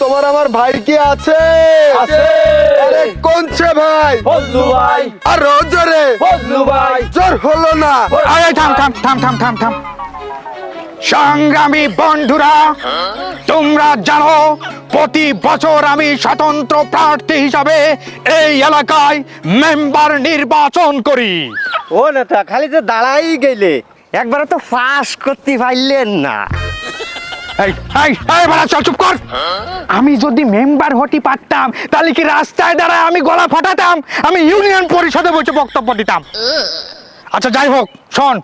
তোমার আমার ভাই কি আছে? আরে কোনছে ভাই? ফজলু ভাই। আর জোরে ফজলু ভাই। জোর হলো না। আরে থাম থাম থাম থাম থাম থাম। সংগ্রামী বন্ধুরা, তোমরা জানো প্রতি বছর আমি স্বতন্ত্র প্রার্থী হিসাবে এই এলাকায় মেম্বার নির্বাচন করি। ও নেতা খালি যে দাঁড়াই গেলে একবারে তো পাস করতে পারলেন না। এই এই এই বাড়া, চল চুপ কর। আমি যদি মেম্বার হতে পারতাম তাহলে কি রাস্তায় দাঁড়ায় আমি গলা ফাটাতাম? আমি ইউনিয়ন পরিষদে বসে বক্তব্য দিতাম। আচ্ছা যাই হোক, শোন,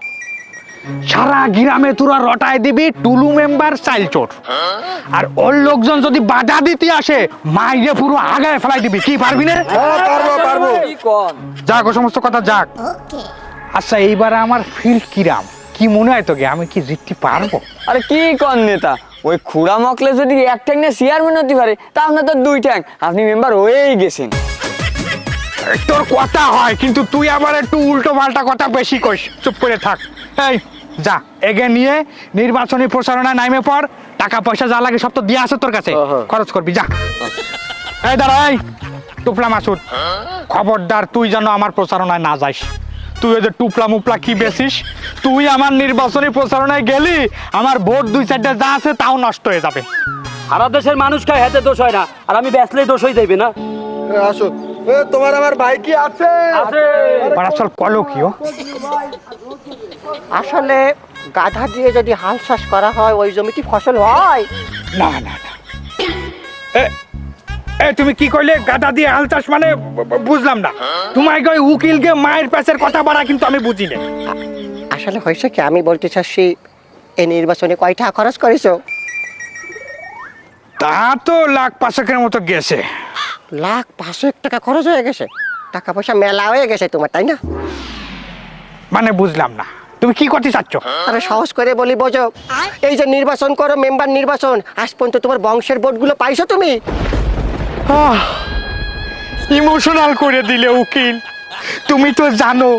সারা গ্রামে তোরা রটায় দিবি টুলু মেম্বার চাইলচোর, আর ওর লোকজন যদি বাধা দিতে আসে মাইরে পুরো আগায় ফেলাই দিবি। কি পারবি না? পারবো পারবো। যাক, ও সমস্ত কথা যাক। আচ্ছা এইবার আমার ফিল কিরাম, কি মনে হয় তোকে, আমি কি জিততে পারবো? আরে কি কর নেতা, ওই খুড়া মকলে যদি এক ট্যাং নিয়ে চেয়ারম্যান হতে পারে তা আপনার তো দুই ট্যাং, আপনি মেম্বার হয়েই গেছেন। তোর কথা হয়, কিন্তু তুই আবার একটু উল্টো পাল্টা কথা বেশি কইস। চুপ করে থাক। এই যা, এগে নিয়ে নির্বাচনী প্রচারণা নামে পড়। টাকা পয়সা যা লাগে সব তো দিয়ে আছে তোর কাছে, খরচ করবি যা। এই দাঁড়া, এই টুপলা মাসুদ, খবরদার তুই যেন আমার প্রচারণায় না যাইস। তুই ওই যে টুপলা মুপলা কি বেচিস, তুই আমার নির্বাচনী প্রচারণায় গেলি আমার ভোট দুই চারটা যা আছে তাও নষ্ট হয়ে যাবে। সারা দেশের মানুষ খায়, হাতে দোষ হয় না, আর আমি বেচলেই দোষ হয়ে যাইবে না। আসো। তোমার আমার ভাই কি আছে? আসল কলো কি ও? আসলে গাধা দিয়ে যদি হাল চাষ করা হয় ওই জমিতে ফসল হয়। না না না, এ তুমি কি কইলে? গাদা দিয়ে হাল চাষ মানে বুঝলাম না। তোমায় কই উকিলকে মায়ের পেছের কথা বাড়া, কিন্তু আমি বুঝি না। আসলে হয়েছে কি, আমি বলতে চাচ্ছি এই নির্বাচনে কয় টাকা খরচ করেছো? তা তো লাখ পাঁচেকের মতো গেছে। লাখ 500 টাকা খরচ হয়ে গেছে? টাকা পয়সা মেলা হয়ে গেছে তোমার, তাই না? মানে বুঝলাম না, তুমি কি করতে চাচ্ছ? আরে সহজ করে বলি বোঝো, এই যে নির্বাচন করো, মেম্বার নির্বাচন, আজ পর্যন্ত তোমার বংশের ভোটগুলো পাইছো তুমি? ইমোশনাল করে দিলে উকিল। তুমি তো জানো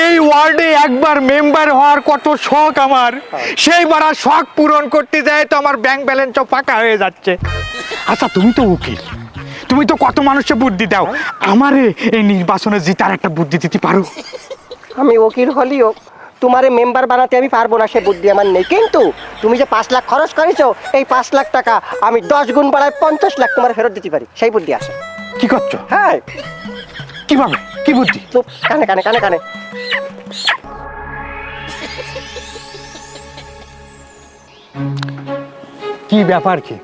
এই ওয়ার্ডে একবার মেম্বার হওয়ার কত শখ আমার, সেই বাড়া শখ পূরণ করতে যায় তো আমার ব্যাংক ব্যালেন্সও ফাঁকা হয়ে যাচ্ছে। আচ্ছা তুমি তো উকিল, তুমি তো কত মানুষকে বুদ্ধি দাও, আমারে এই নির্বাচনে জিতার একটা বুদ্ধি দিতে পারো? আমি উকিল হলেও তোমারে মেম্বার বানাতে আমি পারবো না, সে বুদ্ধি আমার নেই। কিন্তু তুমি যে 5 লাখ খরচ করেছো, এই 5 লাখ টাকা আমি 10 গুণ বাড়ায় 50 লাখ তোমার ফেরত দিতে পারি, সেই বুদ্ধি আছে। কি করছো? হ্যাঁ। কিভাবে? কি বুদ্ধি? চুপ, কানে কানে কানে কানে। কি ব্যাপার, কি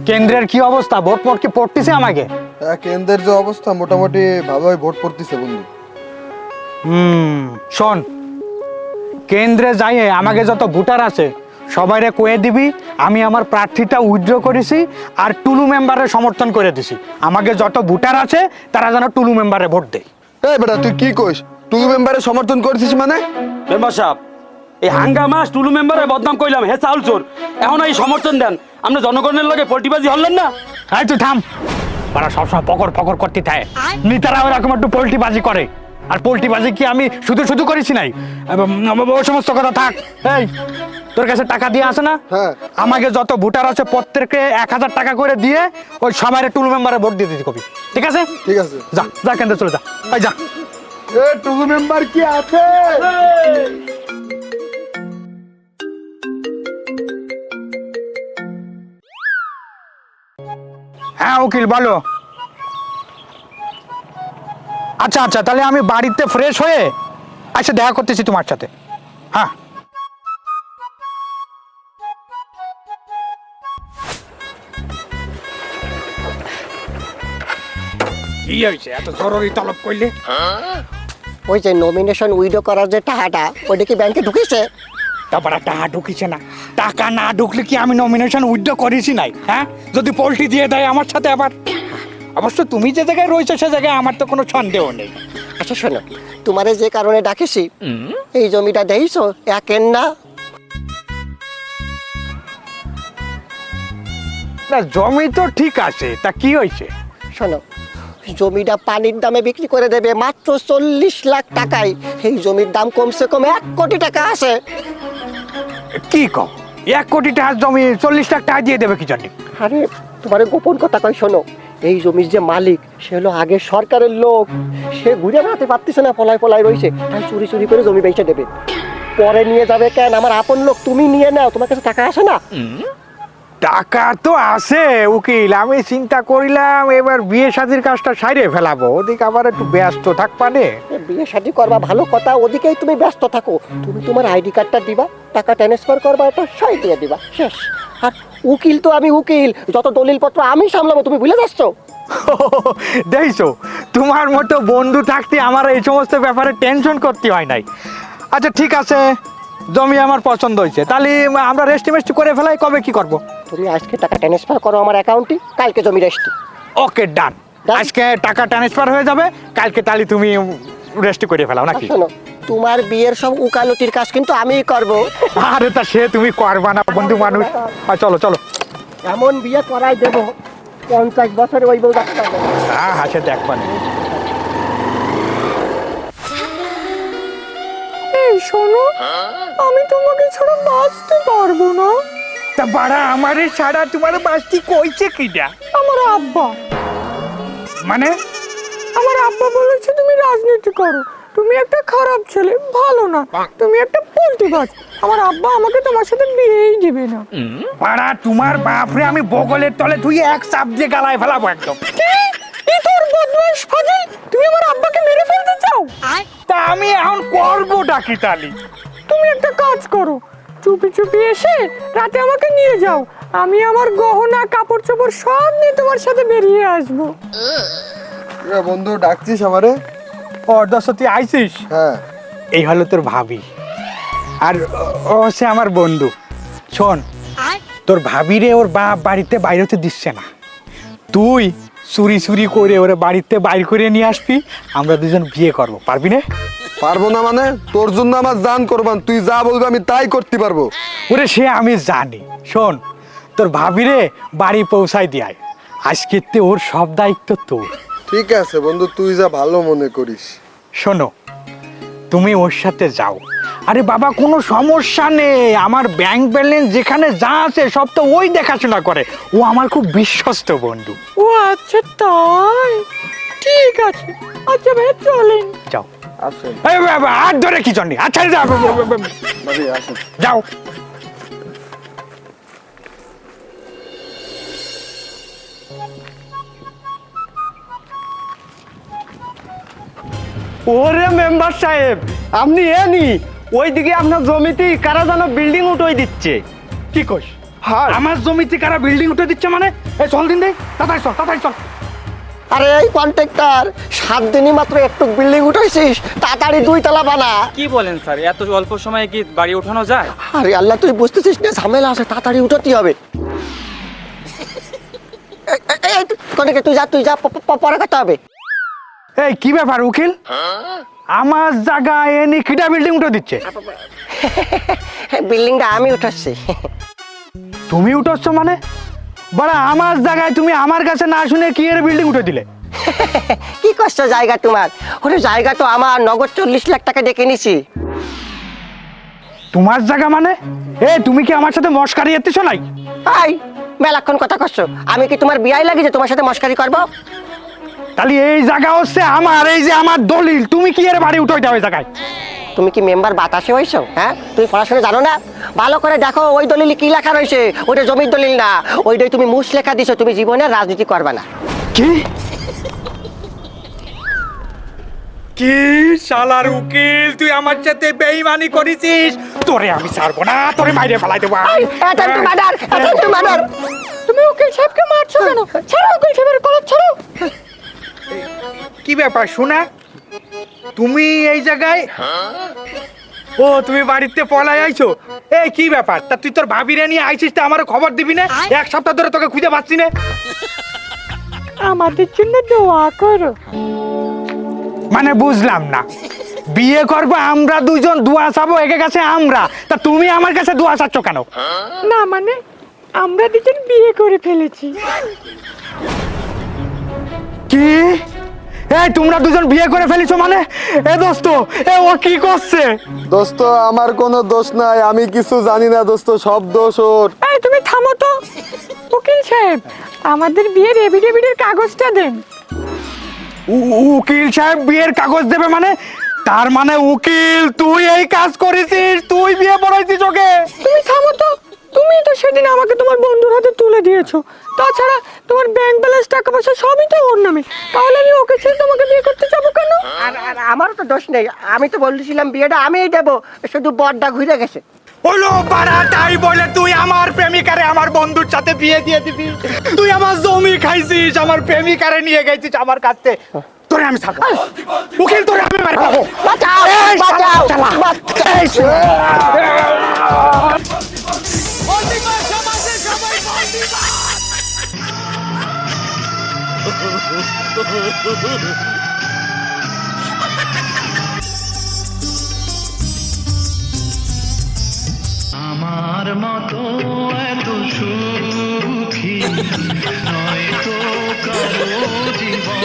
কেন্দ্রের কি অবস্থা? ভোট মোট কি পড়তেছে আমাকে? কেন্দ্রের যে অবস্থা মোটামুটি ভালোই ভোট পড়তেছে বন্ধু। শোন, কেন্দ্রে যাইয়ে আমাকে যত ভোটার আছে সবাইরে কয়ে দিবি আমি আমার প্রার্থীটা উইথড্র করেছি আর টুলু মেম্বারে সমর্থন করে দিছি। আমাকে যত ভোটার আছে তারা যেন টুলু মেম্বারে ভোট দেয়। এই বেটা তুই কি কইস? টুলু মেম্বারে সমর্থন করছিস মানে? মেম্বার সাহেব, এই হাঙ্গামা টুলু মেম্বারে বদনাম কইলাম, হে চাউল চোর, এখন এই সমর্থন দেন, আপনি জনগণের লগে পল্টিবাজি হলেন না? হ্যাঁ তুই থাম, তারা সবসময় পকর পকর করতে থাকে। নেতারা ওরকম একটু পোল্ট্রিবাজি করে, আর পোল্ট্রিবাজি কি আমি শুধু শুধু করেছি নাই? ওই সমস্ত কথা থাক। এই তোর কাছে টাকা দিয়ে আসে না? হ্যাঁ। আমাকে যত ভোটার আছে প্রত্যেককে 1000 টাকা করে দিয়ে ওই সবাই টুলু মেম্বারে ভোট দিয়ে দিতে কবি, ঠিক আছে? ঠিক আছে। যা যা, কেন্দ্রে চলে যা, এই যা। টুলু মেম্বার কি আছে? হ্যাঁ উকিল বলো। আচ্ছা আচ্ছা, তাহলে আমি বাড়িতে ফ্রেশ হয়ে আচ্ছা দেখা করতেছি তোমার সাথে। হ্যাঁ। কি হয়েছে এত জরুরি তলব করলে? ওই যে নমিনেশন উইডো করার যে টাকাটা, ওইটা কি ব্যাংকে ঢুকেছে? তারপরে টাকা ঢুকিছে না? টাকা না ঢুকলে কি আমি নমিনেশন উইথড্র করেছি নাই? হ্যাঁ, যদি পোল্ট্রি দিয়ে দেয় আমার সাথে আবার। অবশ্য তুমি যে জায়গায় রয়েছো সে জায়গায় আমার তো কোনো সন্দেহ নেই। আচ্ছা শোনো, তোমারে যে কারণে ডাকেছি, এই জমিটা দেখছো একের না? না জমি তো ঠিক আছে, তা কি হয়েছে? শোনো, জমিটা পানির দামে বিক্রি করে দেবে মাত্র 40 লাখ টাকায়। এই জমির দাম কমসে কম 1 কোটি টাকা আছে। কি কও, 1 কোটি টাকার জমি 40 লাখ টাকা দিয়ে দেবে কি জানি? আরে তোমার গোপন কথা কই শোনো, এই জমির যে মালিক সে হলো আগে সরকারের লোক, সে ঘুরে বেড়াতে পারতেছে না, পলায় পলায় রয়েছে, তাই চুরি চুরি করে জমি বেচে দেবে। পরে নিয়ে যাবে কেন? আমার আপন লোক, তুমি নিয়ে নাও, তোমার কাছে টাকা আসে না? টাকা তো আছে উকিল, আমি চিন্তা করিলাম এবার বিয়ে শাদির কাজটা সাইরে ফেলাবো, ওদিকে আবার একটু ব্যস্ত থাকবানে। বিয়ে শাদী করবা ভালো কথা, ওদিকেই তুমি ব্যস্ত থাকো। তুমি তোমার আইডি কার্ডটা দিবা, টাকা ট্রান্সফার করবা, এটা সাই দিয়ে দিবা, শেষ। আর উকিল তো আমি উকিল, যত দলিলপত্র আমি সামলাবো, তুমি ভুলে যাচ্ছ? দেখছো, তোমার মতো বন্ধু থাকতে আমার এই সমস্ত ব্যাপারে টেনশন করতে হয় নাই। আচ্ছা ঠিক আছে, জমি আমার পছন্দ হয়েছে, তাহলে আমরা রেস্টি মেস্টি করে ফেলাই। কবে কি করব? তুমি আজকে টাকা ট্রান্সফার করো আমার অ্যাকাউন্টে, কালকে জমি রেস্টি। ওকে ডান, আজকে টাকা ট্রান্সফার হয়ে যাবে, কালকে তাহলে তুমি রেস্টি করে ফেলাও নাকি? শোনো, তোমার বিয়ের সব উকালতির কাজ কিন্তু আমিই করব। আরে তা সে তুমি করবা না বন্ধু মানুষ। চলো চলো, এমন বিয়ে করাই দেবো 50 বছরে ওই বউ ডাক্তার। হ্যাঁ হ্যাঁ, সে দেখবা না। এই শোনো, আমি তোমাকে ছাড়া বাঁচতে পারবো না। তা বাড়া আমারে ছাড়া তোমার বাস্তি কইছে কিটা? আমার আব্বা মানে আমার আব্বা বলেছে তুমি রাজনীতি করো, তুমি একটা খারাপ ছেলে, ভালো না, তুমি একটা পোল্টিবাজ। আমার আব্বা আমাকে তোমার সাথে বিয়েই দিবে না। বাড়া তোমার বাপরে আমি বগলের তলে তুই এক চাপ দিয়ে গালায় ফেলাবো একদম। কি? এই তোর বদমাশ ফাজিল, তুমি আমার আব্বাকে মেরে ফেলতে চাও? তা আমি এখন করবোটা কি তালি? তুমি একটা কাজ করো, চুপি চুপি এসে রাতে আমাকে নিয়ে যাও, আমি আমার গহনা কাপড় চোপড় সব নিয়ে তোমার সাথে বেরিয়ে আসবো। বন্ধু ডাকছিস আমারে? ও দোস্ত তুই আইছিস? হ্যাঁ। এই হলো তোর ভাবি, আর ও হচ্ছে আমার বন্ধু। শোন, তোর ভাবিরে ওর বাপ বাড়িতে বাইরে হতে দিচ্ছে না, তুই চুরি চুরি করে ওরে বাড়িতে বাইর করে নিয়ে আসবি, আমরা দুজন বিয়ে করব। পারবি না? পারবো না মানে? তোর জন্য আমার জান করবান, তুই যা বলবি আমি তাই করতে পারবো। ওরে সে আমি জানি। শোন, তোর ভাবিরে বাড়ি পৌঁছাই দিয়ায়, আজকে ওর সব দায়িত্ব তোর। ঠিক আছে বন্ধু, তুই যা ভালো মনে করিস। শোনো, তুমি ওর সাথে যাও। আরে বাবা কোনো সমস্যা নেই, আমার ব্যাংক ব্যালেন্স যেখানে যা আছে সব তো ওই দেখাশোনা করে, ও আমার খুব বিশ্বস্ত বন্ধু। ও আচ্ছা তাই, ঠিক আছে, আচ্ছা ভাই চলেন। যাও। আসেন এই বাবা হাত ধরে কি জন্য? আচ্ছা যাও ভাবি, আসেন। যাও। ওরে মেম্বার সাহেব, আপনি এনি ওইদিকে আপনার জমিতে কারা যেন বিল্ডিং উঠোই দিচ্ছে। কি কইস? আমার জমিতে কারা বিল্ডিং উঠে দিচ্ছে মানে? এই চল দিন দে, তাড়াতাড়ি চল, তাড়াতাড়ি চল। আরে এই কন্ট্রাক্টর, 7 দিনই মাত্র একটু বিল্ডিং উঠাইছিস, তাড়াতাড়ি 2 তলা বানা। কি বলেন স্যার, এত অল্প সময়ে কি বাড়ি ওঠানো যায়? আরে আল্লাহ, তুই বুঝতেছিস না ঝামেলা আছে, তাড়াতাড়ি উঠাতে হবে। কন্ট্রাক্টর তুই যা, পরে করতে হবে। এই কি ব্যাপার উকিল, আমার জায়গায় এনে কিটা বিল্ডিং উঠে দিচ্ছে? বিল্ডিংটা আমি উঠাচ্ছি। তুমি উঠছ মানে? বড় আমার জায়গায় তুমি আমার কাছে না শুনে কি এর বিল্ডিং উঠে দিলে? কি কষ্ট জায়গা তোমার? ওরে জায়গা তো আমার, নগদ 40 লাখ টাকা ডেকে নিছি। তোমার জায়গা মানে? তুমি কি আমার সাথে মস্কারি এতেছো নাই? আই মেলাক্ষণ কথা কষ্ট, আমি কি তোমার বিয়াই লাগে যে তোমার সাথে মস্কারি করবো? তাহলে এই জায়গা হচ্ছে আমার, এই যে আমার দলিল, তুমি কি এর বাড়ি উঠে দাও এই জায়গায়? তুমি কি মেম্বার বাতাসে হইছো? হ্যাঁ, তুমি পড়াশোনা জানো না? ভালো করে দেখো ওই দলিলে কি লেখা রয়েছে, ওইটা জমির দলিল না, ওইটাই তুমি মুছ লেখা দিছো, তুমি জীবনে রাজনীতি করবে না। কি কি শালার উকিল, তুই আমার সাথে বেঈমানি করেছিস, তোরে আমি ছাড়বো না, তোরে মাইরে ফেলাই দেবো। তুমি উকিল সাহেবকে মারছো কেন? ছাড়ো উকিল সাহেবের কলার ছাড়ো। কি ব্যাপার শোনা, তুমি এই জায়গায়? ও তুমি বাড়িতে পলাই আইছো? এই কি ব্যাপার, তা তুই তোর ভাবিরে নিয়ে আইছিস, তা আমার খবর দিবি না? 1 সপ্তাহ ধরে তোকে খুঁজে পাচ্ছি না। আমাদের জন্য দোয়া করো। মানে বুঝলাম না, বিয়ে করবো আমরা দুজন, দোয়া চাবো একে কাছে আমরা, তা তুমি আমার কাছে দোয়া চাচ্ছ কেন? না মানে আমরা দুজন বিয়ে করে ফেলেছি। কি? এই তোমরা দুজন বিয়ে করে ফেলেছো মানে? এ দোস্ত, ও কি করছে? দোস্ত আমার কোনো দোষ নাই, আমি কিছু জানি না দোস্ত, সব দোষ ওর। এই তুমি থামো তো। উকিল সাহেব, আমাদের বিয়ের এফিডেভিটের কাগজটা দেন। উকিল সাহেব বিয়ের কাগজ দেবে মানে? তার মানে উকিল তুই এই কাজ করেছিস, তুই বিয়ে পড়াইছিস ওকে? তুমি থামো তো, তুমি তো সেদিন আমাকে তোমার বন্ধুর হাতে তুলে দিয়েছো। তাছাড়া তোমার ব্যাংক ব্যালেন্স টাকা পয়সা সবই তো ওর নামে, তাহলে আমি ওকে ছেড়ে তোমাকে বিয়ে করতে যাবো কেন? আর আমারও তো দোষ নেই, আমি তো বলছিলাম বিয়েটা আমিই দেবো, শুধু বরটা ঘুরে গেছে। হলো বাড়া, তাই বলে তুই আমার প্রেমিকারে আমার বন্ধুর সাথে বিয়ে দিয়ে দিবি? তুই আমার জমি খাইছিস, আমার প্রেমিকারে নিয়ে গেছিস আমার কাছে। তোরে আমি ছাড়বো না। উকিল তোরে আমি মারবো। বাঁচাও, এই শালা, বাঁচাও, শালা। বাঁচাও। এই শালা। আমার মতো এত সুখী নয় তো কারো জীবন।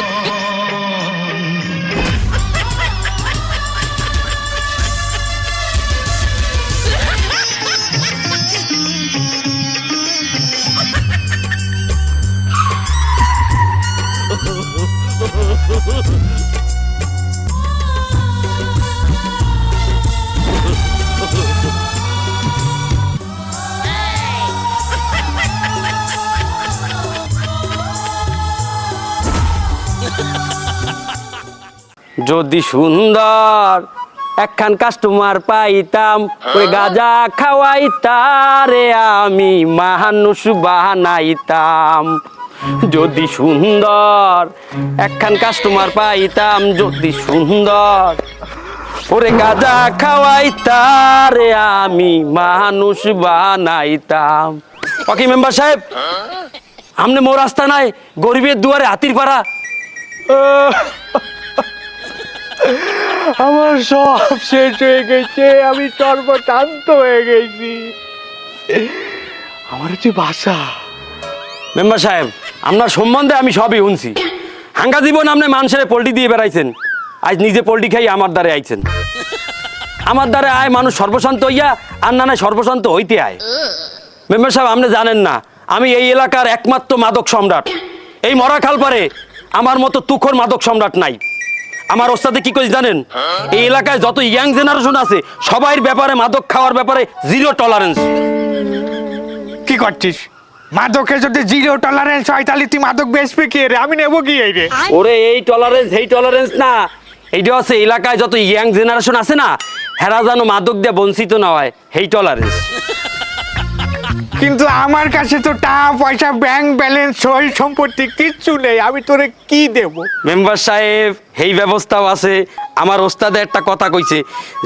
যদি সুন্দর একখান কাস্টমার পাইতাম, ওই গাজা খাওয়াইতারে আমি মানুষ বানাইতাম। যদি সুন্দর একখান কাস্টমার পাইতাম, যদি সুন্দর ওরে গাজা খাওয়াইতারে আমি মানুষ বানাইতাম। ওকে মেম্বার সাহেব, আমনে মোর রাস্তা নাই, গরিবের দুয়ারে হাতির পাড়া। আমার সব শেষ হয়ে গেছে, আমি সর্বশান্ত হয়ে গেছি। আমার হচ্ছে বাসা। মেম্বার সাহেব, আপনার সম্বন্ধে আমি সবই শুনছি। হাঙ্গা জীবন আপনি মানুষের পোল্ট্রি দিয়ে বেড়াইছেন, আজ নিজে পোল্ট্রি খাই আমার দ্বারে আইছেন। আমার দ্বারে আয় মানুষ সর্বশান্ত হইয়া, আর না সর্বশান্ত হইতে আয়। মেম্বার সাহেব, আপনি জানেন না আমি এই এলাকার একমাত্র মাদক সম্রাট। এই মরা খালপারে আমার মতো তুখোর মাদক সম্রাট নাই। আমার ওস্তাদে কি কই জানেন? এই এলাকায় যত ইয়াং জেনারেশন আছে সবাই ব্যাপারে, মাদক খাওয়ার ব্যাপারে জিরো টলারেন্স। কি করছিস? মাদকে যদি জিরো টলারেন্স হয় তাহলে তুই মাদক বেচবি কি রে? আমি নেবো কি এই রে? ওরে এই টলারেন্স এই টলারেন্স না, এইটা আছে এলাকায় যত ইয়াং জেনারেশন আছে না, হেরা যেন মাদক দিয়ে বঞ্চিত না হয়, এই টলারেন্স। কিন্তু আমার কাছে তো টাকা পয়সা, ব্যাংক ব্যালেন্স, সই সম্পত্তি কিচ্ছু নেই, আমি তোরে কি দেব? মেম্বার সাহেব, এই ব্যবস্থাও আছে। আমার ওস্তাদে একটা কথা কইছে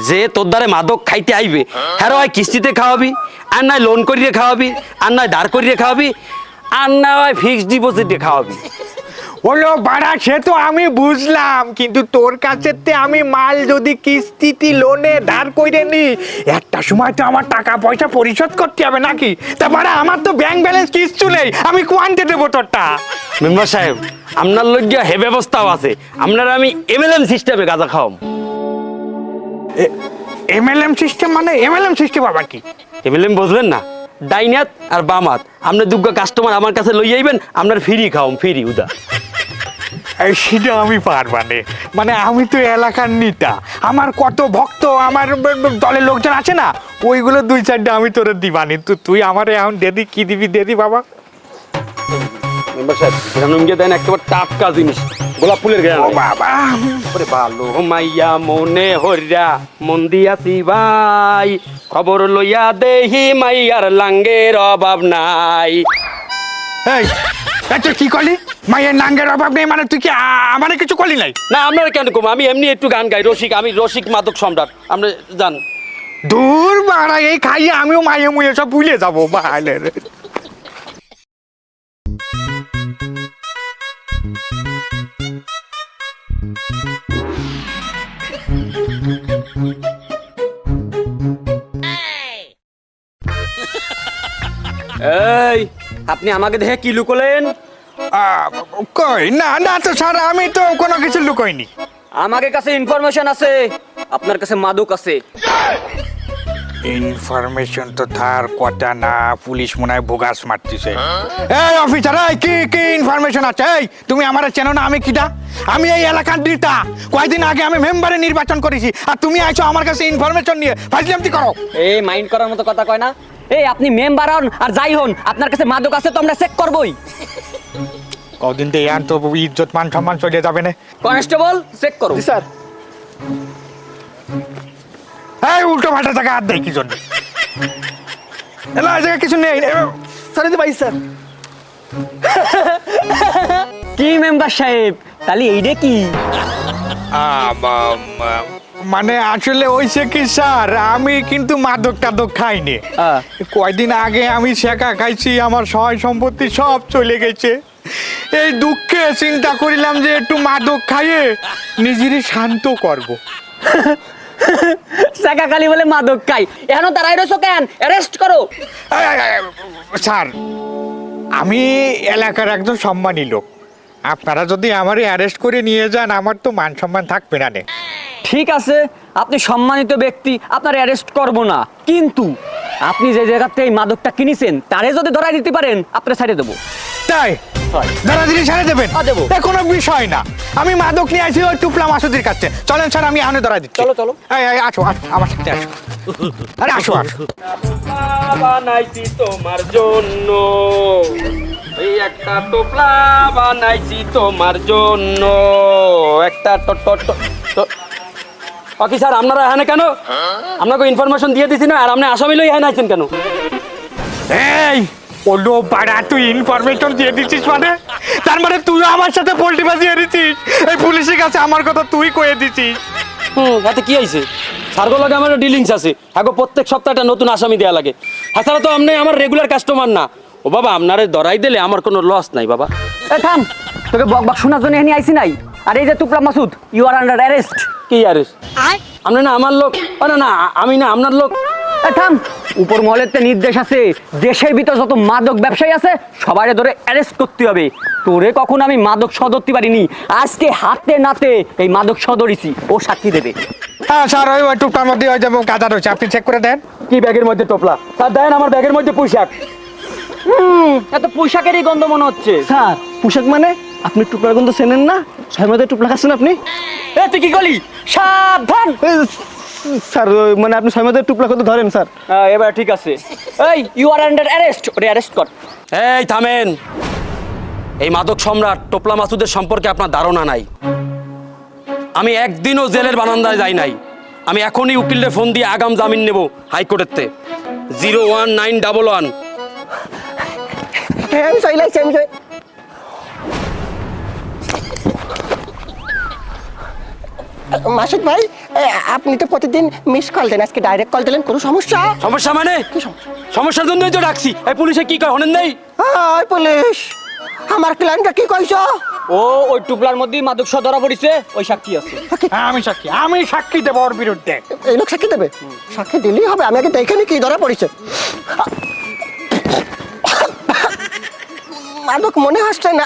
যে তোর দ্বারে মাদক খাইতে আইবে, হ্যাঁ হয় কিস্তিতে খাওয়াবি, আর নয় লোন করিয়ে খাওয়াবি, আর নয় ধার করিয়ে খাওয়াবি, আর না হয় ফিক্সড ডিপোজিটে খাওয়াবি। হলো বাড়া, সে তো আমি বুঝলাম, কিন্তু তোর কাছে আমি মাল যদি কিস্তিতে লোনে ধার করে নি, একটা সময় তো আমার টাকা পয়সা পরিশোধ করতে হবে নাকি? তা বাড়া, আমার তো ব্যাংক ব্যালেন্স কিচ্ছু নেই, আমি কোয়ান্টে দেবো তোরটা? মেম্বার সাহেব, আপনার লজ্ঞা হে ব্যবস্থাও আছে। আপনার আমি এমএলএম সিস্টেমে গাঁজা খাওয়াম। এমএলএম সিস্টেম মানে? এমএলএম সিস্টেম আবার কি? এমএলএম বুঝলেন না? ডাইনাত আর বামাত আপনার দুগ্গা কাস্টমার আমার কাছে লই আইবেন, আপনার ফ্রি খাওয়াম, ফ্রি উদা। সেটা আমি পারবানে, মানে আমি তো এলাকার নেতা, আমার কত ভক্ত, আমার দলের লোকজন আছে না, ওইগুলো দুই চারটা আমি তোরে দিবানি। তো তুই আমার এখন দেদি, কি দিবি দেদি বাবা? মেম্বার সাহেব, এখানে গিয়ে দেন একেবারে টাটকা জিনিস, গোলাপ ফুলের গায়ে। ও বাবা, ওরে ভালো মাইয়া মনে হরিয়া মন দিয়াছি ভাই, খবর লইয়া দেহি মাইয়ার লাঙ্গের অভাব নাই। এই তুই কি করলি? মায়ের নাঙ্গের অভাব নেই মানে তুই কি আমার কিছু করলি নাই? না, আপনার কেন কম, আমি এমনি একটু গান গাই, রসিক, আমি রসিক মাদক সম্রাট, আপনি জান। দূর বাড়া, এই খাইয়ে আমিও মায়ে মুয়ে সব ভুলে যাবো বাহালে রে। এই, আপনি আমাকে দেখে কি লুকোলেন? কই না না তো স্যার, আমি তো কোনো কিছু লুকোইনি। আমাদের কাছে ইনফরমেশন আছে আপনার কাছে মাদক আছে। ইনফরমেশন তো তার কথা না, পুলিশ মনে হয় ভোগাস মারতেছে। এই অফিসার, এই কি কি ইনফরমেশন আছে? এই তুমি আমার চেনো না? আমি কিটা? আমি এই এলাকার নেতা। কয়েকদিন আগে আমি মেম্বারে নির্বাচন করেছি, আর তুমি আইছো আমার কাছে ইনফরমেশন নিয়ে ফাজলামি করো। এই মাইন্ড করার মতো কথা কয় না। এই আপনি মেম্বার হন আর যাই হন, আপনার কাছে মাদক আছে তো আমরা চেক করবই। কদিন তো ইয়ার তো ইজ্জত মান সম্মান চলে যাবে না। কনস্টেবল চেক করো। জি স্যার। এই উল্টো পাল্টা জায়গা হাত দেয় কি জন্য? এলা এই জায়গায় কিছু নেই। স্যার এই যে ভাই স্যার। কি মেম্বার সাহেব, তাহলে এইটা কি? মানে আসলে হইছে কি স্যার, আমি কিন্তু মাদক টাদক খাইনি। কয়দিন আগে আমি শেখা খাইছি, আমার সহায় সম্পত্তি সব চলে গেছে। এই দুঃখে চিন্তা করিলাম যে একটু মাদক খাইয়ে নিজেরই শান্ত করব। সাকা কালি বলে মাদক খাই, এখনো দাঁড়াই রয়েছো কেন? অ্যারেস্ট করো। স্যার, আমি এলাকার একজন সম্মানী লোক, আপনারা যদি আমারে অ্যারেস্ট করে নিয়ে যান আমার তো মান সম্মান থাকবে না। ঠিক আছে, আপনি সম্মানিত ব্যক্তি, আপনার অ্যারেস্ট করব না, কিন্তু আপনি যে জায়গাতে এই মাদকটা কিনেছেন তারে যদি ধরাই দিতে পারেন আপনার ছাড়ে দেবো। তাই দাদা দিদি ছেড়ে দেবেন? দেবো। কোনো বিষয় না, আমি মাদক নিয়ে আসি ওই টুপলা মাসুদের কাছে। চলেন স্যার, আমি আনে ধরা দিচ্ছি। চলো চলো। এই আসো আসো আমার সাথে আসো। আরে আসো আসো। বানাইছি তোমার জন্য, এই একটা টোপলা বানাইছি তোমার জন্য, একটা অফিসার আপনারা এখানে কেন? আপনাকে ইনফরমেশন দিয়ে দিছি না, আর আপনি আসামি লই এখানে আছেন কেন? এই ওলো পাড়া, তুই ইনফরমেশন দিয়ে দিচ্ছিস মানে? তার মানে তুই আমার সাথে পোল্ট্রি বাজিয়ে দিচ্ছিস? এই পুলিশের কাছে আমার কথা তুই কয়ে দিচ্ছিস? এতে কি হয়েছে? সার্গো লাগে আমার ডিলিংস আছে, হ্যাঁ প্রত্যেক সপ্তাহে একটা নতুন আসামি দেওয়া লাগে। তাছাড়া তো আপনি আমার রেগুলার কাস্টমার না। ও বাবা, আপনারে ধরাই দিলে আমার কোনো লস নাই বাবা। এ থাম, তোকে বক বক শোনার জন্য এখানে আইছি নাই। আর এই যে টুকরা Masud, you are under arrest. কি আরেস? আপনি না আমার লোক? না না, আমি না আপনার লোক। এ থাম, উপর মহলের তে নির্দেশ আছে, দেশের ভিতর যত মাদক ব্যবসায়ী আছে সবাই ধরে অ্যারেস্ট করতে হবে। তোরে কখন আমি মাদক সদরতে পারিনি, আজকে হাতে নাতে এই মাদক সদরিছি, ও সাক্ষী দেবে। হ্যাঁ স্যার, ওই টুকটার মধ্যে ওই যে কাদা রয়েছে, আপনি চেক করে দেন। কি ব্যাগের মধ্যে টোপলা? স্যার দেন, আমার ব্যাগের মধ্যে পোশাক। এত পোশাকেরই গন্ধ মনে হচ্ছে। স্যার পোশাক মানে? আপনি টুকরার গন্ধ চেনেন না? ছয় মধ্যে টুকরা খাচ্ছেন আপনি? এ তুই কি করলি? সাবধান। স্যার মানে আপনি ছয় মধ্যে টুকরা কত ধরেন স্যার? এবার ঠিক আছে। এই ইউ আর আন্ডার অ্যারেস্ট, ওরে অ্যারেস্ট কর। এই থামেন, এই মাদক সম্রাট টোপলা মাসুদের সম্পর্কে আপনার ধারণা নাই। আমি একদিনও জেলের বারান্দায় যাই নাই। আমি এখনই উকিলরে ফোন দিয়ে আগাম জামিন নেব হাইকোর্টেতে। 01911। হ্যাঁ আমি চাই লাগছি, আমি চাই। মাসুদ ভাই, আপনি তো প্রতিদিন মিস কল দেন, আজকে ডাইরেক্ট কল দিলেন, কোনো সমস্যা? সমস্যা মানে? সমস্যার জন্যই তো ডাকছি। এই পুলিশে কি কয় হনেন নেই? ওই পুলিশ আমার ক্লায়েন্টটা কি কইছো? ও ওই টুকলার মধ্যেই মাদক সহ ধরা পড়িছে, ওই সাক্ষী আছে। হ্যাঁ আমি সাক্ষী দেবো ওর বিরুদ্ধে। এই লোক সাক্ষী দেবে? সাক্ষী দিলেই হবে, আমি আগে দেখে নি কি ধরা পড়েছে। মাদক মনে হচ্ছে না।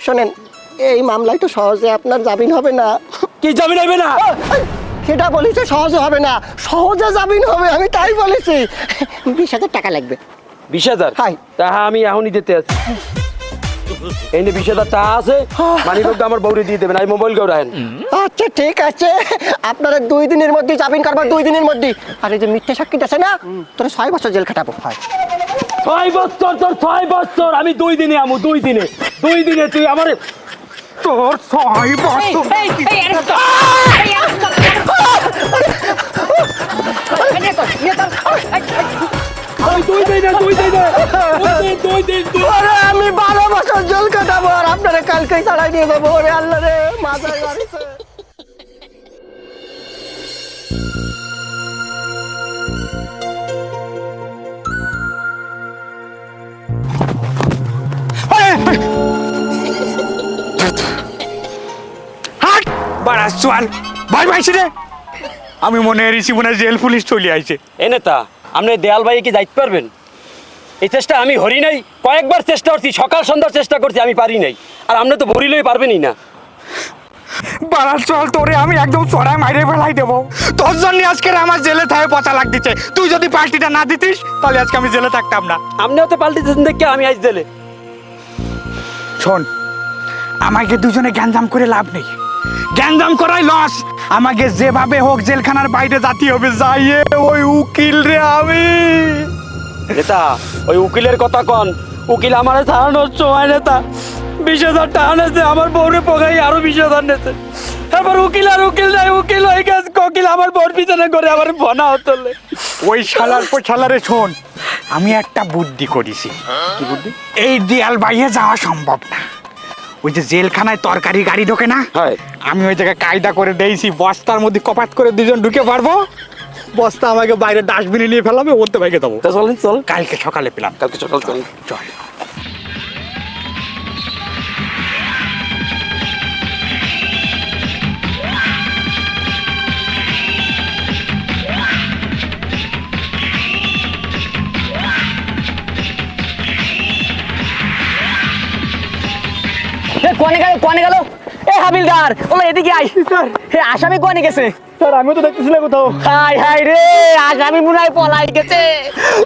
শোনেন, এই মামলায় তো সহজে আপনার জামিন হবে না। কি জামিন হবে না? সেটা বলেছে সহজে হবে না, সহজে জামিন হবে, আমি তাই বলেছি। 20,000 টাকা লাগবে। 20,000? হাই। তাহা আমি এখনই দিতে আছি। এই যে 20,000 টাকা আছে, মানিব্যাগটা আমার বউরে দিয়ে দেবেন, আমি মোবাইল কেউ রাখেন। আচ্ছা ঠিক আছে, আপনারা 2 দিনের মধ্যে জামিন করবেন, 2 দিনের মধ্যে। আর এই যে মিথ্যা সাক্ষী আছে না, তোর 6 বছর জেল খাটাবো। 6 বছর? তোর 6 বছর? আমি 2 দিনে আমু, 2 দিনে। 2 দিনে তুই আমার তোর 6 বছর? আমি 12 বছর জেল কাটাবো, আর আপনারা কালকেই ছাড়াই নিয়ে যাবো। ওরে আল্লাহ রে, মাথায় বাড়িছে। হাট বাড়াস চল ভাই ভাই রে। আমি মনে হয়েছি মনে হয় জেল পুলিশ চলে আইছে। এ নেতা, আপনি দেয়াল ভাই কি যাইতে পারবেন? এই চেষ্টা আমি হরি নাই, কয়েকবার চেষ্টা করছি, সকাল সন্ধ্যার চেষ্টা করছি, আমি পারি নাই। আর আপনি তো ভরি লই পারবেনই না। বাড়া চল, তোরে আমি একদম চড়ায় মাইরে ফেলাই দেবো। তোর জন্য আজকে আমার জেলে থাকে পচা লাগ দিচ্ছে। তুই যদি পাল্টিটা না দিতিস তাহলে আজকে আমি জেলে থাকতাম না। আপনিও তো পাল্টিছেন দেখে আমি আজ জেলে। শোন, আমাকে দুজনে গ্যাঞ্জাম করে লাভ নেই, গ্যাঞ্জাম করাই লস। আমাকে যেভাবে হোক জেলখানার বাইরে যাতে হবে, যাইয়ে ওই উকিল রে আমি। নেতা ওই উকিলের কথা কন, উকিল আমার ছাড়ানোর সময় নেতা 20,000 টাকা নেছে, আমার বউরে পগাই আরো 20,000 নেছে। এবার উকিল আর উকিল নাই, উকিল হয়ে গেছে কোকিল, আমার বউর পিছনে করে আমার বনা হতলে। ওই শালার পর শালারে শোন, আমি একটা বুদ্ধি করেছি। কি বুদ্ধি? এই দেয়াল বাইরে যাওয়া সম্ভব না। ওই যে জেলখানায় তরকারি গাড়ি ঢোকে না, হ্যাঁ। আমি ওই জায়গায় কায়দা করে দিয়েছি, বস্তার মধ্যে কপাত করে দুজন ঢুকে পারবো, বস্তা আমাকে বাইরে ডাস্টবিনে নিয়ে ফেলাবে, ওতে বাইকে দেবো। তা চলেন চল, কালকে সকালে পেলাম। কালকে সকাল চল। চল। কোনে গেল? এ হাবিলদার, ওলা এদিকে আয়। হে আসামি কোনে গেছে? স্যার আমিও তো দেখতেছি না কোথাও। হাই হাই রে, আসামি মনে হয় পলাই গেছে।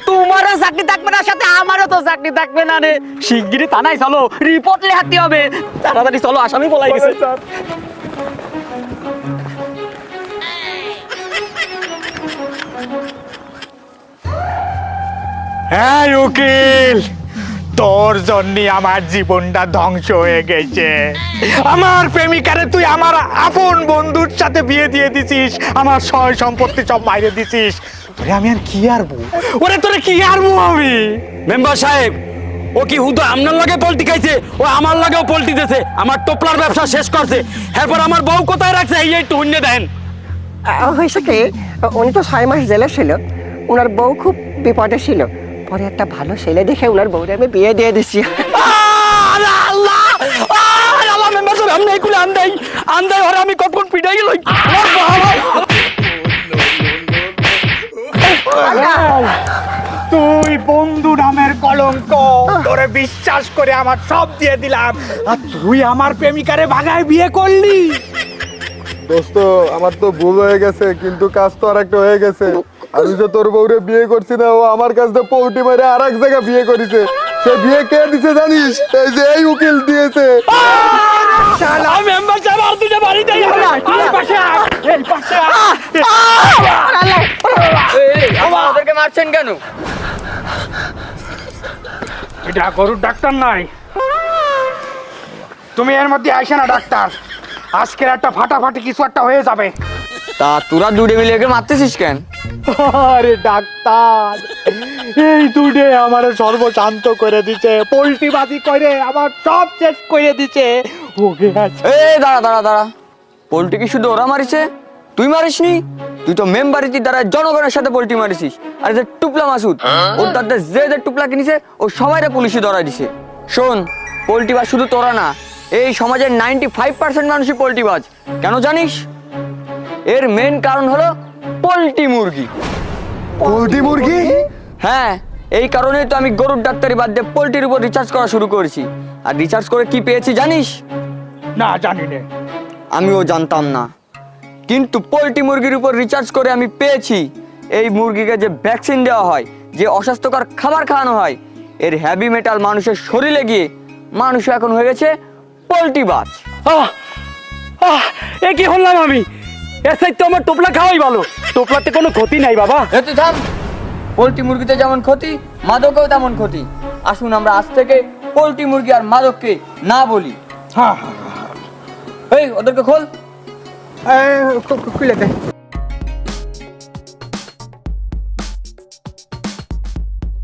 তোমারও চাকরি থাকবে না, সাথে আমারও তো চাকরি থাকবে না রে। শিগগিরই থানায় চলো, রিপোর্ট লেখাতে হবে। তাড়াতাড়ি চলো, আসামি পলাই গেছে। স্যার হ্যাঁ উকিল, তোর জন্য আমার জীবনটা ধ্বংস হয়ে গেছে। আমার প্রেমিকারে তুই আমার আপন বন্ধুর সাথে বিয়ে দিয়ে দিছিস, আমার সয় সম্পত্তি সব বাইরে দিছিস। তোরে আমি আর কি আরবো? ওরে তোরে কি আরবো আমি? মেম্বার সাহেব, ও কি হুদা আপনার লাগে পল্টি খাইছে? ও আমার লাগেও পল্টি দিয়েছে, আমার টোপলার ব্যবসা শেষ করছে। এরপর আমার বউ কোথায় রাখছে এই একটু অন্য দেন। হয়েছে কি, উনি তো 6 মাস জেলে ছিল, ওনার বউ খুব বিপদে ছিল। পরে একটা ভালো ছেলে দেখে ওনার বউরে আমি বিয়ে দিয়ে দিচ্ছি। মেম্বার সাহেব, আমি এইগুলো আন্দাই ওরা আমি কখন পিটাই লই। তুই বন্ধু নামের কলঙ্ক, তোরে বিশ্বাস করে আমার সব দিয়ে দিলাম, আর তুই আমার প্রেমিকারে ভাগায় বিয়ে করলি। দোস্ত আমার তো ভুল হয়ে গেছে, কিন্তু কাজ তো আর একটা হয়ে গেছে। আমি যে তোর বউরে বিয়ে করছি না, ও আমার কাছ থেকে পৌটি মেরে আর এক জায়গায় বিয়ে করেছে। সে বিয়ে কে দিছে জানিস? এই যে এই উকিল দিয়েছে। মেম্বার সাহেব, আর দুটো বাড়ি দেই। ওদেরকে মারছেন কেন? এটা গরুর ডাক্তার নাই, তুমি এর মধ্যে আইসে না ডাক্তার। আজকের একটা ফাটাফাটি কিছু একটা হয়ে যাবে। তা তোরা দুটো মিলে একে মারতেছিস কেন? আরে ডাক্তার, এই দুটে আমার সর্বশান্ত করে দিছে, পোল্ট্রিবাজি করে আমার সব শেষ করে দিছে। ওকে আছে। এই দাঁড়া দাঁড়া দাঁড়া, পোল্ট্রি কি শুধু ওরা মারিছে? তুই মারিসনি? তুই তো মেম্বারিটির দ্বারা জনগণের সাথে পোল্ট্রি মারিছিস। আর যে টুপলা মাসুদ, ওর দাদা যে টুপলা কিনেছে ও সবাইরে পুলিশে ধরা দিছে। শোন, পোল্ট্রিবাজ শুধু তোরা না, এই সমাজের 95% মানুষই পোল্ট্রিবাজ। কেন জানিস? এর মেন কারণ হলো পোল্ট্রি মুরগি। পোল্ট্রি মুরগি? হ্যাঁ, এই কারণেই তো আমি গরুর ডাক্তারি বাদ দিয়ে পোল্ট্রির উপর রিচার্জ করা শুরু করেছি। আর রিচার্জ করে কি পেয়েছি জানিস? না, জানি না। আমিও জানতাম না, কিন্তু পোল্ট্রি মুরগির উপর রিচার্জ করে আমি পেয়েছি এই মুরগিকে যে ভ্যাকসিন দেওয়া হয়, যে অস্বাস্থ্যকর খাবার খাওয়ানো হয়, এর হ্যাভি মেটাল মানুষের শরীরে গিয়ে মানুষ এখন হয়ে গেছে পোল্ট্রিবাজ। এ কি হলাম আমি? এর সাইড তো আমার টোপলা খাওয়াই ভালো, টোপলাতে কোনো ক্ষতি নাই বাবা। তুই থাম। পোল্ট্রি মুরগিতে যেমন ক্ষতি, মাদকেও তেমন ক্ষতি। আসুন আমরা আজ থেকে পোল্ট্রি মুরগি আর মাদককে না বলি। হ্যাঁ, এই ওদেরকে খোল। খুলে দে।